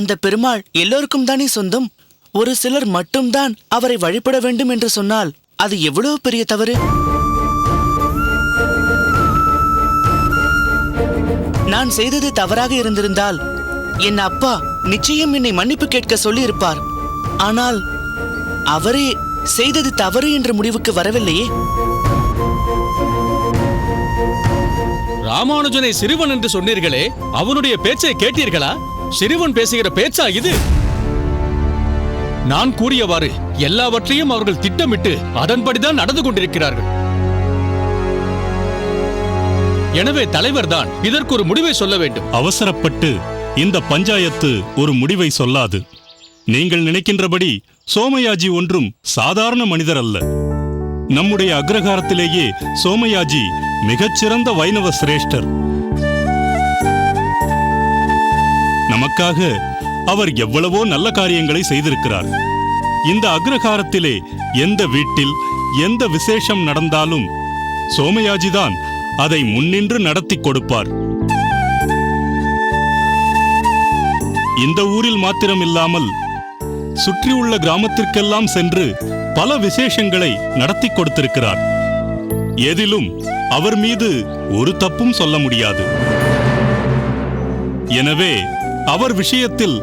அந்த பெருமாள் எல்லோருக்கும் தானே சொந்தம். ஒரு சிலர் மட்டும்தான் அவரை வழிபட வேண்டும் என்று சொன்னால் அது எவ்வளவு பெரிய தவறு. நான் செய்தது தவறாக இருந்திருந்தால் என் அப்பா நிச்சயம் என்னை மன்னிப்பு கேட்க சொல்லி இருப்பார். ஆனால் அவரே செய்தது தவறு என்ற முடிவுக்கு வரவில்லையே. ராமானுஜனை சிறுவன் என்று சொன்னீர்களே, அவனுடைய பேச்சை கேட்டீர்களா? சிறுவன் பேசுகிற பேச்சா இது? நான் கூறியவாறு எல்லாவற்றையும் அவர்கள் திட்டமிட்டு அதன்படிதான் நடந்து கொண்டிருக்கிறார்கள். எனவே தலைவர்தான் இதற்கு ஒரு முடிவை சொல்ல வேண்டும். அவசரப்பட்டு இந்த பஞ்சாயத்து ஒரு முடிவை சொல்லாது. நீங்கள் நினைக்கின்றபடி சோமயாஜி ஒன்றும் சாதாரண மனிதர் அல்ல. நம்முடைய அக்ரஹாரத்திலேயே சோமயாஜி மிகச்சிறந்த வைணவ சிரேஷ்டர். நமக்காக அவர் எவ்வளவோ நல்ல காரியங்களை செய்திருக்கிறார். இந்த அக்ரஹாரத்திலே எந்த வீட்டில் எந்த விசேஷம் நடந்தாலும் சோமயாஜிதான் அதை முன்னின்று நடத்தி கொடுப்பார். இந்த ஊரில் மாத்திரம் இல்லாமல் சுற்றியுள்ள கிராமத்திற்கெல்லாம் சென்று பல விசேஷங்களை நடத்தி கொடுத்திருக்கிறார். எதிலும் அவர் மீது ஒரு தப்பும் சொல்ல முடியாது. எனவே அவர் விஷயத்தில்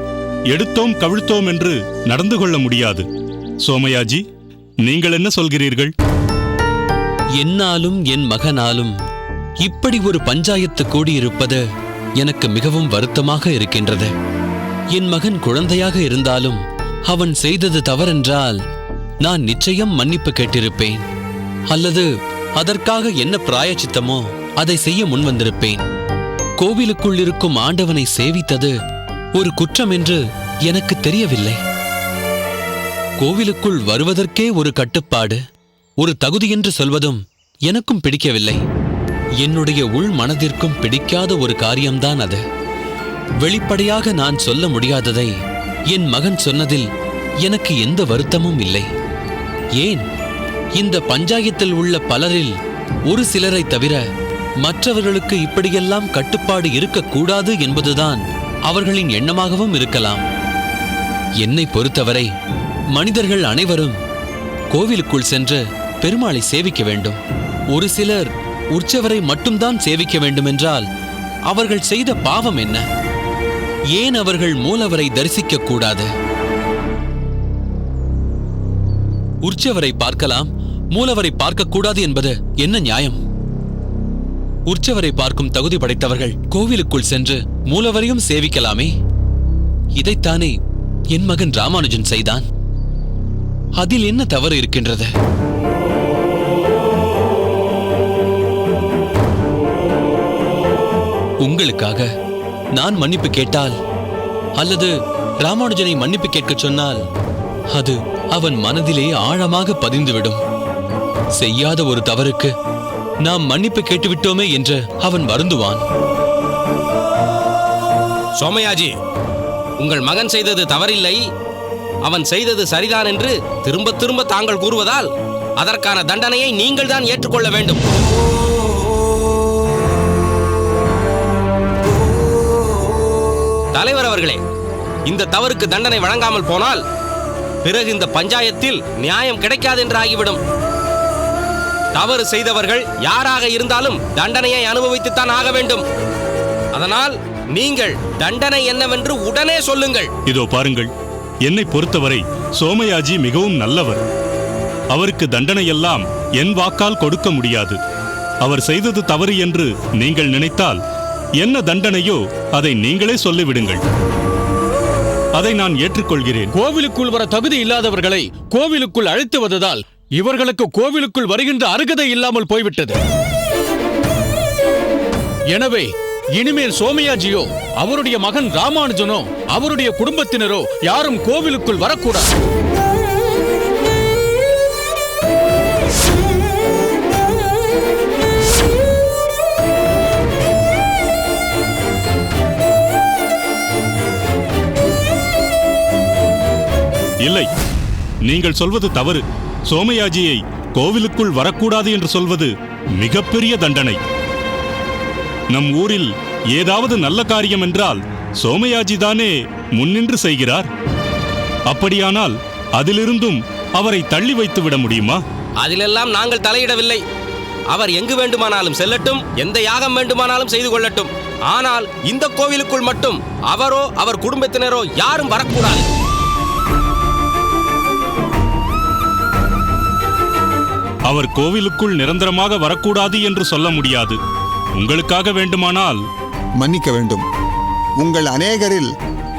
எடுத்தோம் கவிழ்த்தோம் என்று நடந்து கொள்ள முடியாது. சோமயாஜி, நீங்கள் என்ன சொல்கிறீர்கள்? என்னாலும் என் மகனாலும் இப்படி ஒரு பஞ்சாயத்து கூடியிருப்பது எனக்கு மிகவும் வருத்தமாக இருக்கின்றது. என் மகன் குழந்தையாக இருந்தாலும் அவன் செய்தது தவறென்றால் நான் நிச்சயம் மன்னிப்பு கேட்டிருப்பேன், அல்லது அதற்காக என்ன பிராயச்சித்தமோ அதை செய்ய முன்வந்திருப்பேன். கோவிலுக்குள் இருக்கும் ஆண்டவனை சேவித்தது ஒரு குற்றம் என்று எனக்கு தெரியவில்லை. கோவிலுக்குள் வருவதற்கே ஒரு கட்டுப்பாடு, ஒரு தகுதி என்று சொல்வதும் எனக்கும் பிடிக்கவில்லை. என்னுடைய உள் மனதிற்கும் பிடிக்காத ஒரு காரியம்தான் அது. வெளிப்படையாக நான் சொல்ல முடியாததை என் மகன் சொன்னதில் எனக்கு எந்த வருத்தமும் இல்லை. ஏன், இந்த பஞ்சாயத்தில் உள்ள பலரில் ஒரு சிலரை தவிர மற்றவர்களுக்கு இப்படியெல்லாம் கட்டுப்பாடு இருக்கக்கூடாது என்பதுதான் அவர்களின் எண்ணமாகவும் இருக்கலாம். என்னை பொறுத்தவரை மனிதர்கள் அனைவரும் கோவிலுக்குள் சென்று பெருமாளை சேவிக்க வேண்டும். ஒரு சிலர் உற்சவரை மட்டும்தான் சேவிக்க வேண்டுமென்றால் அவர்கள் செய்த பாவம் என்ன? ஏன் அவர்கள் மூலவரை தரிசிக்க கூடாது? உற்சவரை பார்க்கலாம், மூலவரை பார்க்கக்கூடாது என்பது என்ன நியாயம்? உற்சவரை பார்க்கும் தகுதி படைத்தவர்கள் கோவிலுக்குள் சென்று மூலவரையும் சேவிக்கலாமே. இதைத்தானே என் மகன் ராமானுஜன் செய்தான். அதில் என்ன தவறு இருக்கின்றது? உங்களுக்காக நான் மன்னிப்பு கேட்டால் அல்லது ராமானுஜனை மன்னிப்பு கேட்க சொன்னால் அது அவன் மனதிலே ஆழமாக பதிந்துவிடும். செய்யாத ஒரு தவறுக்கு நாம் மன்னிப்பு கேட்டுவிட்டோமே என்று அவன் வருந்துவான். சோமயாஜி, உங்கள் மகன் செய்தது தவறில்லை, அவன் செய்தது சரிதான் என்று திரும்ப திரும்ப தாங்கள் கூறுவதால் அதற்கான தண்டனையை நீங்கள் தான் ஏற்றுக்கொள்ள வேண்டும். தலைவர் அவர்களே, இந்த தவறுக்கு தண்டனை வழங்காமல் போனால் பிறகு இந்த பஞ்சாயத்தில் நியாயம் கிடைக்காது என்று ஆகிவிடும். தவறு செய்தவர்கள் யாராக இருந்தாலும் தண்டனையை அனுபவித்துத்தான் ஆக வேண்டும். அதனால் நீங்கள் தண்டனை என்னவென்று உடனே சொல்லுங்கள். இதோ பாருங்கள், என்னை பொறுத்தவரை சோமயாஜி மிகவும் நல்லவர். அவருக்கு தண்டனை எல்லாம் என் வாக்கால் கொடுக்க முடியாது. அவர் செய்தது தவறு என்று நீங்கள் நினைத்தால் என்ன தண்டனையோ அதை நீங்களே சொல்லிவிடுங்கள். அதை நான் ஏற்றுக்கொள்கிறேன். கோவிலுக்குள் வர தகுதி இல்லாதவர்களை கோவிலுக்குள் அழைத்து வந்ததால் இவர்களுக்கு கோவிலுக்குள் வருகின்ற அருகதை இல்லாமல் போய்விட்டது. எனவே இனிமேல் சோமயாஜியோ அவருடைய மகன் ராமானுஜனோ அவருடைய குடும்பத்தினரோ யாரும் கோவிலுக்குள் வரக்கூடாது. இல்லை, நீங்கள் சொல்வது தவறு. சோமயாஜியை கோவிலுக்குள் வரக்கூடாது என்று சொல்வது மிகப்பெரிய தண்டனை. நம் ஊரில் ஏதாவது நல்ல காரியம் என்றால் சோமயாஜிதானே முன்னின்று செய்கிறார். அப்படியானால் அதிலிருந்தும் அவரை தள்ளி வைத்து விட முடியுமா? அதிலெல்லாம் நாங்கள் தலையிடவில்லை. அவர் எங்கு வேண்டுமானாலும் செல்லட்டும், எந்த யாகம் வேண்டுமானாலும் செய்து கொள்ளட்டும். ஆனால் இந்த கோவிலுக்குள் மட்டும் அவரோ அவர் குடும்பத்தினரோ யாரும் வரக்கூடாது. அவர் கோவிலுக்குள் நிரந்தரமாக வரக்கூடாது என்று சொல்ல முடியாது. உங்களுக்காக வேண்டுமானால் மன்னிக்க வேண்டும். உங்கள் அநேகரில்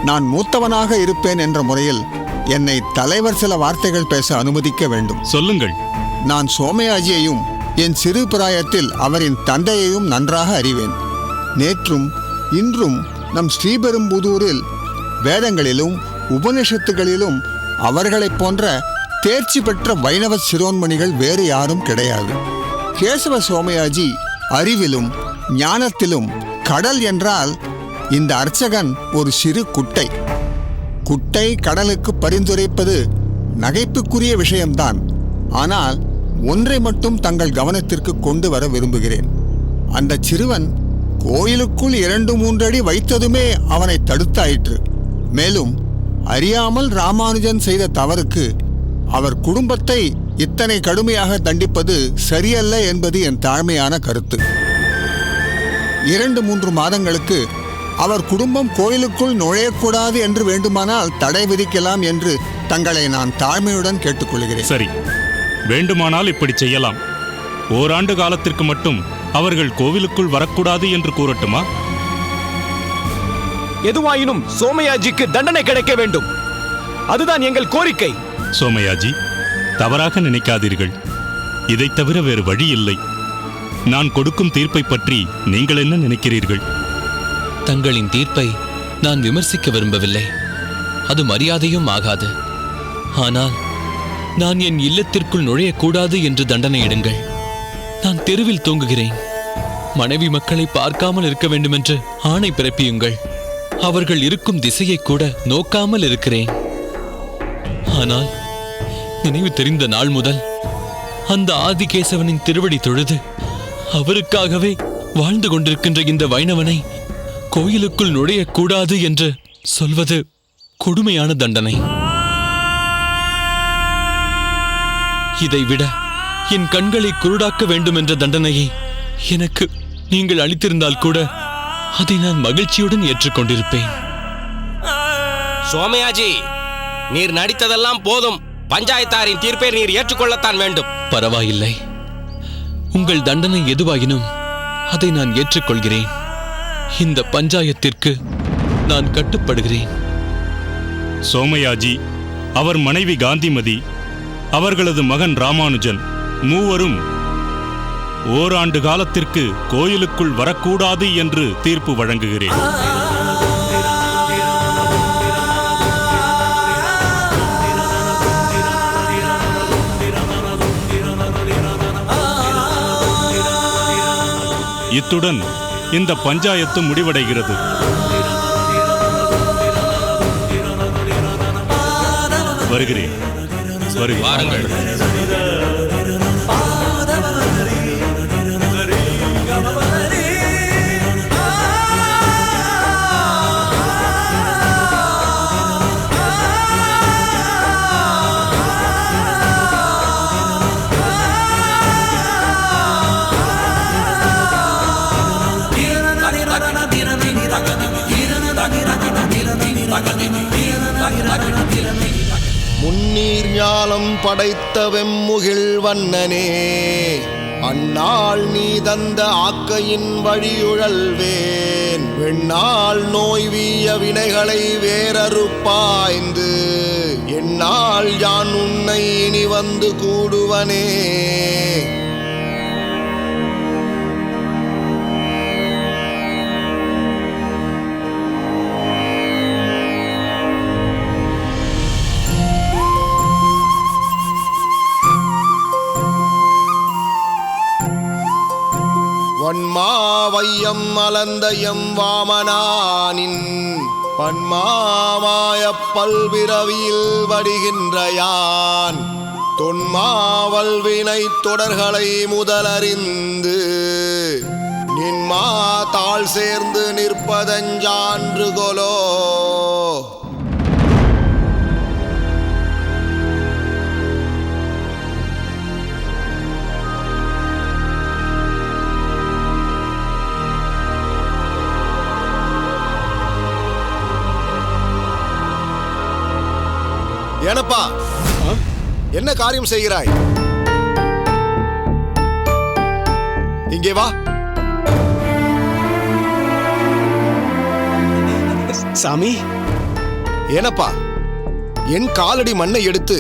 நான் மூத்தவனாக இருப்பேன் என்ற முறையில் என்னை தலைவர் சில வார்த்தைகள் பேச அனுமதிக்க வேண்டும். சொல்லுங்கள். நான் சோமயாஜியையும் என் சிறு பிராயத்தில் அவரின் தந்தையையும் நன்றாக அறிவேன். நேற்றும் இன்றும் நம் ஸ்ரீபெரும்புதூரில் வேதங்களிலும் உபனிஷத்துகளிலும் அவர்களைப் போன்ற தேர்ச்சி பெற்ற வைணவ சிரோன்மணிகள் வேறு யாரும் கிடையாது. கேசவ சோமயாஜி அறிவிலும் ஞானத்திலும் கடல் என்றால் இந்த அர்ச்சகன் ஒரு சிறு குட்டை. குட்டை கடலுக்கு பரிந்துரைப்பது நகைப்புக்குரிய விஷயம்தான். ஆனால் ஒன்றை மட்டும் தங்கள் கவனத்திற்கு கொண்டு வர விரும்புகிறேன். அந்த சிறுவன் கோயிலுக்குள் 2-3 அடி வைத்ததுமே அவனை தடுத்தாயிற்று. மேலும் அறியாமல் ராமானுஜன் செய்த தவறுக்கு அவர் குடும்பத்தை இத்தனை கடுமையாக தண்டிப்பது சரியல்ல என்பது என் தாழ்மையான கருத்து. 2-3 மாதங்களுக்கு அவர் குடும்பம் கோயிலுக்குள் நுழையக்கூடாது என்று வேண்டுமானால் தடை விதிக்கலாம் என்று தங்களை நான் தாழ்மையுடன் கேட்டுக்கொள்கிறேன். சரி, வேண்டுமானால் இப்படி செய்யலாம். ஓராண்டு காலத்திற்கு மட்டும் அவர்கள் கோவிலுக்குள் வரக்கூடாது என்று கூறட்டுமா? எதுவாயினும் சோமயாஜிக்கு தண்டனை கிடைக்க வேண்டும். அதுதான் எங்கள் கோரிக்கை. சோமயாஜி, தவறாக நினைக்காதீர்கள். இதைத் தவிர வேறு வழி இல்லை. நான் கொடுக்கும் தீர்ப்பை பற்றி நீங்கள் என்ன நினைக்கிறீர்கள்? தங்களின் தீர்ப்பை நான் விமர்சிக்க விரும்பவில்லை. அது மரியாதையும் ஆகாது. ஆனால் நான் என் இல்லத்திற்குள் நுழையக்கூடாது என்று தண்டனையிடுங்கள். நான் தெருவில் தூங்குகிறேன். மனைவி மக்களை பார்க்காமல் இருக்க வேண்டுமென்று ஆணை பிறப்பியுங்கள். அவர்கள் இருக்கும் திசையை கூட நோக்காமல் இருக்கிறேன். ஆனால் நினைவு தெரிந்த நாள் முதல் அந்த ஆதிகேசவனின் திருவடி தொழுது அவருக்காகவே வாழ்ந்து கொண்டிருக்கின்ற இந்த வைணவனை கோயிலுக்குள் நுழையக்கூடாது என்று சொல்வது கொடுமையான தண்டனை. இதைவிட என் கண்களை குருடாக்க வேண்டும் என்ற தண்டனையை எனக்கு நீங்கள் அளித்திருந்தால் கூட அதை நான் மகிழ்ச்சியுடன் ஏற்றுக்கொண்டிருப்பேன். சோமயாஜி, நீர் நடித்ததெல்லாம் போதும். பஞ்சாயத்தாரின் தீர்ப்பை நீர் ஏற்றுக்கொள்ளத்தான் வேண்டும். பரவாயில்லை. உங்கள் தண்டனை எதுவாயினும் அதை நான் ஏற்றுக்கொள்கிறேன். இந்த பஞ்சாயத்திற்கு நான் கட்டுப்படுகிறேன். சோமயாஜி, அவர் மனைவி காந்திமதி, அவர்களது மகன் ராமானுஜன் மூவரும் ஓராண்டு காலத்திற்கு கோயிலுக்குள் வரக்கூடாது என்று தீர்ப்பு வழங்குகிறேன். இத்துடன் இந்த பஞ்சாயத்து முடிவடைகிறது. வருகிறேன். வாருங்கள். முன்னீர் ஞானம் படைத்த வெம்முகில் வண்ணனே, அந்நாள் நீ தந்த ஆக்கையின் வழியுழல்வேன். வெண்ணால் நோய் வீய வினைகளை வேறறுப்பாய்ந்து, என்னால் யான் உன்னை இனி வந்து கூடுவனே. வன்மாவையம் மலந்தயம் வாமனானின் பன்மாமாய பல்பிறவியில் வடிகின்ற யான் தொன்மாவல்வினை தொடர்களை முதலறிந்து நின்மா தாழ் சேர்ந்து நிற்பதஞ்சான்று கொலோ. ஏனப்பா, என்ன காரியம் செய்கிறாய்? இங்கே வா. சாமி, ஏனப்பா, என் காலடி மண்ணை எடுத்து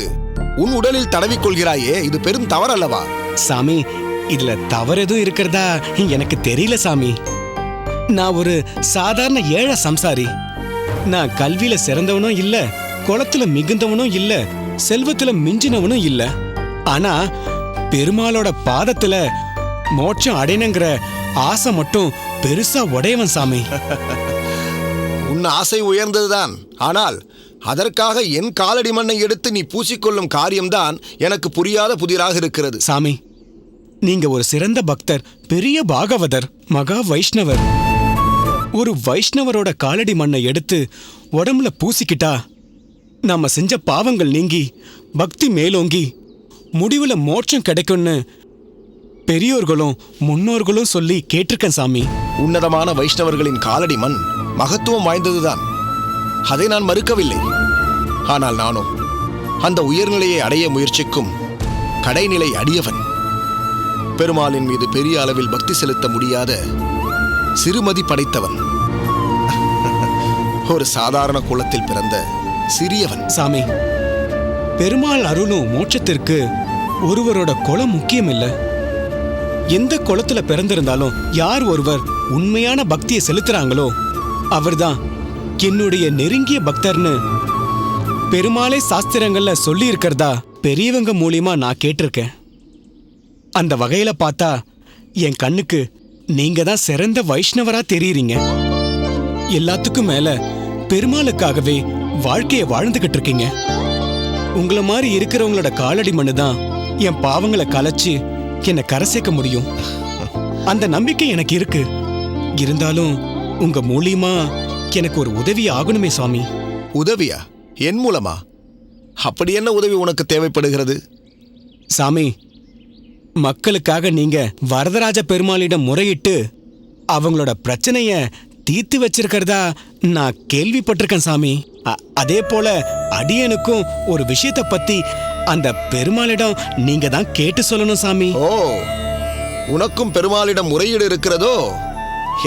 உன் உடலில் தடவிக்கொள்கிறாயே, இது பெரும் தவறல்லவா? சாமி, இதுல தவறு எதுவும் இருக்கிறதா எனக்கு தெரியல சாமி. நான் ஒரு சாதாரண ஏழை சம்சாரி. நான் கல்வியில சிறந்தவனும் இல்ல, குளத்துல மிகுந்தவனும் இல்ல, செல்வத்துல மிஞ்சினவனும் இல்ல. ஆனா பெருமாளோட பாதத்துல மோட்சம் அடையணுங்கிற ஆசை மட்டும் பெருசா உடையவன் சாமி. உன் ஆசை உயர்ந்ததுதான். ஆனால் அதற்காக என் காலடி மண்ணை எடுத்து நீ பூசிக்கொள்ளும் காரியம்தான் எனக்கு புரியாத புதிராக இருக்கிறது. சாமி, நீங்க ஒரு சிறந்த பக்தர், பெரிய பாகவதர், மகா வைஷ்ணவர். ஒரு வைஷ்ணவரோட காலடி மண்ணை எடுத்து உடம்புல பூசிக்கிட்டா நம்ம செஞ்ச பாவங்கள் நீங்கி பக்தி மேலோங்கி முடிவுல மோட்சம் கிடைக்கும்னு பெரியோர்களும் முன்னோர்களும் சொல்லி கேட்டிருக்கேன் சாமி. உன்னதமான வைஷ்ணவர்களின் காலடி மண் மகத்துவம் வாய்ந்ததுதான், அதை நான் மறுக்கவில்லை. ஆனால் நானும் அந்த உயர்நிலையை அடைய முயற்சிக்கும் கடைநிலை அடியவன். பெருமாளின் மீது பெரிய அளவில் பக்தி செலுத்த முடியாத சிறுமதி படைத்தவன். ஒரு சாதாரண குலத்தில் பிறந்த சிறியவன். சாமி, பெருமாள் அருளும் மோட்சத்திற்கு ஒருவரோட குலம் முக்கியம் இல்ல. எந்த குலத்துல பிறந்திருந்தாலும் யார் ஒருவர் உண்மையான பக்தியை செலுத்துறாங்களோ அவர்தான் என்னுடைய நெருங்கிய பக்தர்னு பெருமாளே சாஸ்திரங்கள்ல சொல்லி இருக்கிறதா பெரியவங்க மூலியமா நான் கேட்டிருக்கேன். அந்த வகையில பார்த்தா என் கண்ணுக்கு நீங்க தான் சிறந்த வைஷ்ணவரா தெரியுறீங்க. எல்லாத்துக்கும் மேல பெருமாளுக்காகவே வாழ்க்கைய வாழ்ந்துகிட்டு இருக்கீங்க. உங்களை மாதிரி இருக்கிறவங்களோட காலடி மண்ணு தான் என் பாவங்களை கலைச்சு என்னை கரை சேர்க்க முடியும். அந்த நம்பிக்கை எனக்கு இருக்கு. இருந்தாலும் உங்க மூலியமா எனக்கு ஒரு உதவி ஆகணுமே சாமி. உதவியா? என் மூலமா? அப்படி என்ன உதவி உனக்கு தேவைப்படுகிறது? சாமி, மக்களுக்காக நீங்க வரதராஜ பெருமாளிடம் முறையிட்டு அவங்களோட பிரச்சனைய தீர்த்து வச்சிருக்கிறதா நான் கேள்விப்பட்டிருக்கேன் சாமி. அதே போல அடியனுக்கும் ஒரு விஷயத்தை பத்தி அந்த பெருமாளிடம் நீங்க தான் கேட்டு சொல்லணும் சாமி. ஓ, உனக்கும் பெருமாளிடம் முறையீடு இருக்கிறதோ?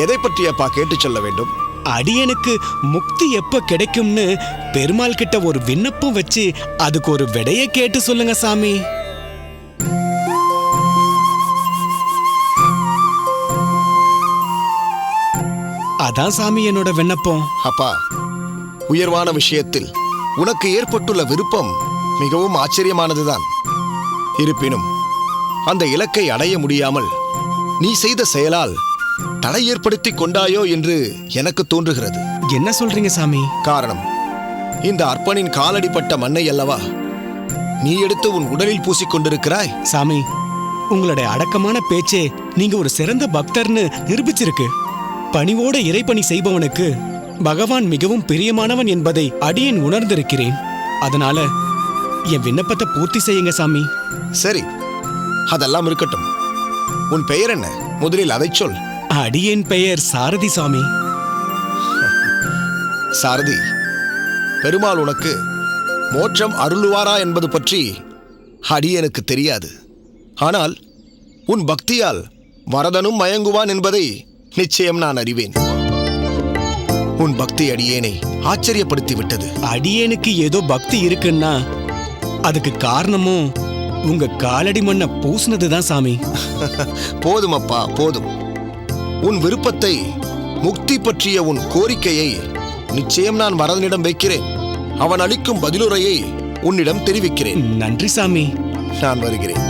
எதை பற்றியப்பா கேட்டு சொல்ல வேண்டும்? அடியனுக்கு முக்தி எப்ப கிடைக்கும்னு பெருமாள் கிட்ட ஒரு விண்ணப்பம் வச்சு அதுக்கு ஒரு விடைய கேட்டு சொல்லுங்க சாமி. அதான் சாமி என்னோட விண்ணப்பம். அப்பா, உயர்வான விஷயத்தில் உனக்கு ஏற்பட்டுள்ள விருப்பம் மிகவும் ஆச்சரியமானதுதான். இருப்பினும் அந்த இலக்கை அடைய முடியாமல் நீ செய்த செயலால் தடை ஏற்படுத்தி கொண்டாயோ என்று எனக்கு தோன்றுகிறது. என்ன சொல்றீங்க சாமி? காரணம், இந்த அர்ப்பனின் காலடிப்பட்ட மண்ணை அல்லவா நீ எடுத்து உன் உடலில் பூசிக்கொண்டிருக்கிறாய். சாமி, உங்களுடைய அடக்கமான பேச்சே நீங்க ஒரு சிறந்த பக்தர்னு நிரூபிச்சிருக்கு. பணிவோட இறைப்பணி செய்பவனுக்கு பகவான் மிகவும் பிரியமானவன் என்பதை அடியேன் உணர்ந்திருக்கிறேன். அதனால என் விண்ணப்பத்தை பூர்த்தி செய்யுங்க சாமி. சரி, அதெல்லாம் இருக்கட்டும். உன் பெயர் என்ன? முதலில் அதை சொல். அடியேன் பெயர் சாரதி சாமி. சாரதி, பெருமாள் உனக்கு மோட்சம் அருளுவாரா என்பது பற்றி அடியேனுக்கு தெரியாது. ஆனால் உன் பக்தியால் வரதனும் மயங்குவான் என்பதை நிச்சயம் நான் அறிவேன். உன் பக்தி அடியேனை ஆச்சரியப்படுத்தி விட்டது. அடியேனுக்கு ஏதோ பக்தி இருக்குன்னா அதுக்கு காரணமும் உங்க காலடி மண்ணை பூசினதுதான் சாமி. போதும் அப்பா, போதும். உன் விருப்பத்தை, முக்தி பற்றிய உன் கோரிக்கையை நிச்சயம் நான் வரதனிடம் வைக்கிறேன். அவன் அளிக்கும் பதிலுரையை உன்னிடம் தெரிவிக்கிறேன். நன்றி சாமி. நான் வருகிறேன்.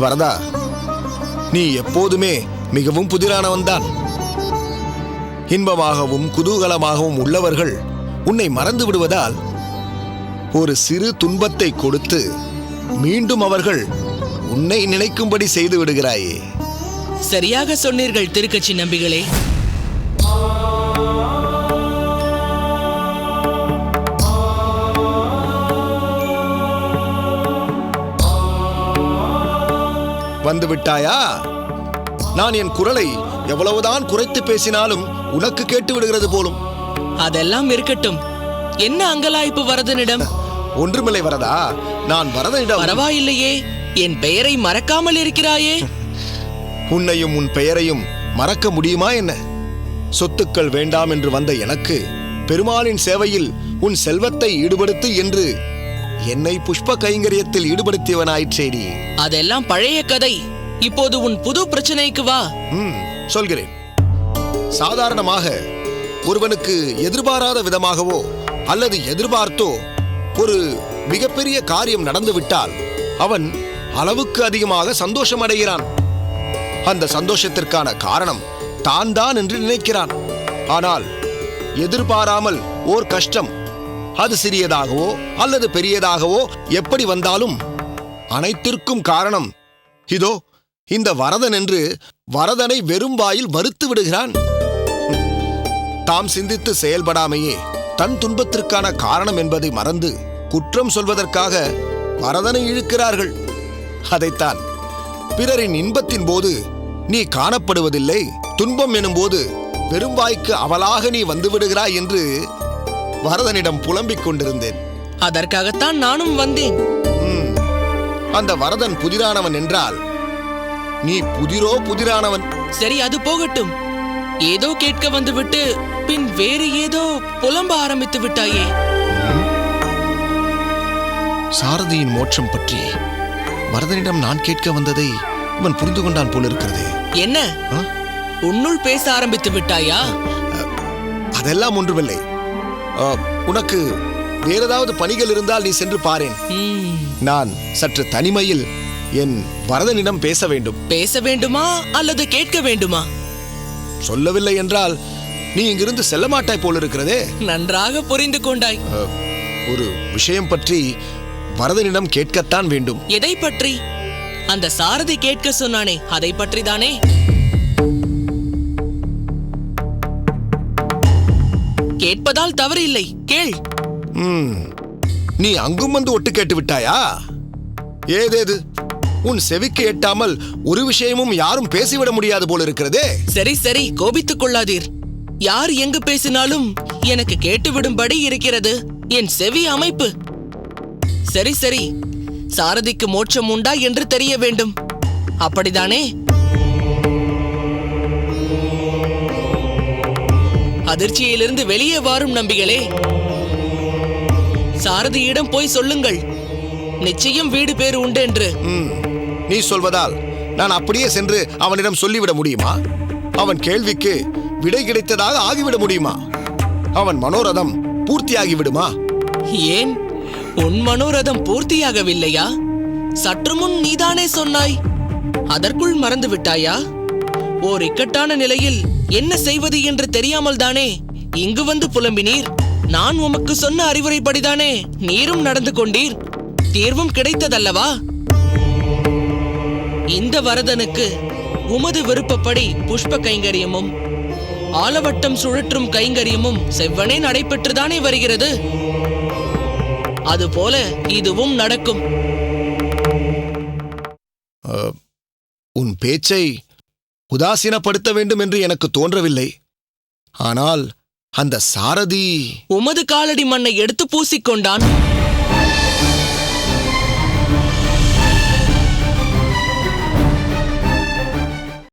வரதா, நீ எப்போதுமே மிகவும் புதிரானவன்தான். இன்பமாகவும் குதூகலமாகவும் உள்ளவர்கள் உன்னை மறந்து விடுவதால் ஒரு சிறு துன்பத்தை கொடுத்து மீண்டும் அவர்கள் உன்னை நினைக்கும்படி செய்து விடுகிறாயே. சரியாக சொன்னீர்கள் திருக்கட்சி நம்பிகளே. வந்து விட்டாயா? நான் என் குரலை எவ்வளவுதான் குறைத்து பேசினாலும் உனக்கு கேட்டு விடுகிறது போலும். அதெல்லாம் இருக்கட்டும். என்ன அங்கலாய்ப்பு வரதனிடம்? ஒன்றுமில்லை வரதா, நான் வரதனிடம். பரவாயில்லையே, என் பெயரை மறக்காமல் இருக்கிறாயே. உன்னையும் உன் பெயரையும் மறக்க முடியுமா என்ன? சொத்துக்கள் வேண்டாம் என்று வந்த எனக்கு பெருமாளின் சேவையில் உன் செல்வத்தை ஈடுபடுத்து என்று என்னை புஷ்ப கைங்கரியத்தில் ஈடுபடுத்தியவனாயிற்றேடி. அதெல்லாம் பழைய கதை. இப்போது உன் புது பிரச்சனைக்கு வா. சொல்கிறேன். சாதாரணமாக ஒருவனுக்கு எதிர்பாராத விதமாகவோ அல்லது எதிர்பார்த்தோ ஒரு மிகப்பெரிய காரியம் நடந்துவிட்டால் அவன் அளவுக்கு அதிகமாக சந்தோஷம் அடைகிறான். அந்த சந்தோஷத்திற்கான காரணம் தான் தான் என்று நினைக்கிறான். ஆனால் எதிர்பாராமல் ஓர் கஷ்டம், அது சிறியதாகவோ அல்லது பெரியதாகவோ எப்படி வந்தாலும் அனைத்திற்கும் காரணம் இதோ இந்த வரதன் என்று வரதனை வெறும் வாயில் மறுத்து விடுகிறான். தாம் சிந்தித்து செயல்படாமையே தன் துன்பத்திற்கான காரணம் என்பதை மறந்து குற்றம் சொல்வதற்காக வரதனை இழுக்கிறார்கள். அதைத்தான் பிறரின் இன்பத்தின் போது நீ காணப்படுவதில்லை, துன்பம் எனும் போது வெறும் வாய்க்கு அவளாக நீ வந்து விடுகிறாய் என்று வரதனிடம் புலம்பிக் கொண்டிருந்தேன். அதற்காகத்தான் நானும் வந்தேன். அந்த வரதன் புதிரானவன் என்றால் நீ புதிரோ புதிரானவன். சரி, அது போகட்டும். ஏதோ கேட்க வந்துவிட்டு பின் வேறு ஏதோ புலம்ப ஆரம்பித்து விட்டாயே. சாரதியின் மோட்சம் பற்றி வரதனிடம் நான் கேட்க வந்ததை இவன் புரிந்து கொண்டான் போலிருக்கிறது. என்ன, உன்னுள் பேச ஆரம்பித்து விட்டாயா? அதெல்லாம் ஒன்றுமில்லை. உனக்கு வேற ஏதாவது பணிகள் இருந்தால் நீ சென்று பாரேன். நான் சற்று தனிமையில் என் வரதனிடம் பேச வேண்டும். பேச வேண்டுமா அல்லது கேட்க வேண்டுமா? சொல்லவில்லை என்றால் நீ இங்கிருந்து செல்ல மாட்டாய் போலிருக்கிறதே. நன்றாக புரிந்து கொண்டாய். ஒரு விஷயம் பற்றி வரதனிடம் கேட்கத்தான் வேண்டும். எதை பற்றி? அந்த சாரதி கேட்க சொன்னானே, அதை பற்றி தானே? கேட்பதால் தவறு இல்லை, கேள். நீ அங்கும் வந்து ஒட்டு கேட்டு விட்டாயா? ஏதேது உன் செவிக்கு எட்டாமல் ஒரு விஷயமும் யாரும் பேசிவிட முடியாது போல இருக்கிறதே. சரி சரி, கோபித்துக் கொள்ளாதீர். யார் எங்கு பேசினாலும் எனக்கு கேட்டுவிடும்படி இருக்கிறது என் செவி அமைப்பு. சரி சரி, சாரதிக்கு மோட்சம் உண்டா என்று தெரிய வேண்டும், அப்படிதானே? அதிர்ச்சியிலிருந்து வெளியே வாரும் நம்பிகளே. சாரதியிடம் போய் சொல்லுங்கள், நிச்சயம் வீடு பேறு உண்டு என்று. நீ சொல்வதால் நான் அப்படியே சென்று அவனிடம் சொல்லிவிட முடியுமா? அவன் கேள்விக்கு விடை கிடைத்ததாக ஆகிவிட முடியுமா? அவன் மனோரதம் பூர்த்தியாகிவிடுமா? ஏன், உன் மனோரதம் பூர்த்தியாகவில்லையா? சற்று முன் நீதானே சொன்னாய். அதற்குள் மறந்து விட்டாயா? ஓர் இக்கட்டான நிலையில் என்ன செய்வது என்று தெரியாமல் தானே இங்கு வந்து புலம்பினீர். நான் உமக்கு சொன்ன அறிவுரைப்படிதானே நீரும் நடந்து கொண்டீர். தீர்வும் கிடைத்ததல்லவா? இந்த வரதனுக்கு உமது விருப்பப்படி புஷ்ப கைங்கரியமும் ஆலவட்டம் சுழற்றும் கைங்கரியமும் செவ்வனே நடைபெற்றுதானே வருகிறது. அதுபோல இதுவும் நடக்கும். உன் பேச்சை உதாசீனப்படுத்த வேண்டும் என்று எனக்கு தோன்றவில்லை. ஆனால் அந்த சாரதி உமது காலடி மண்ணை எடுத்து பூசிக்கொண்டான்.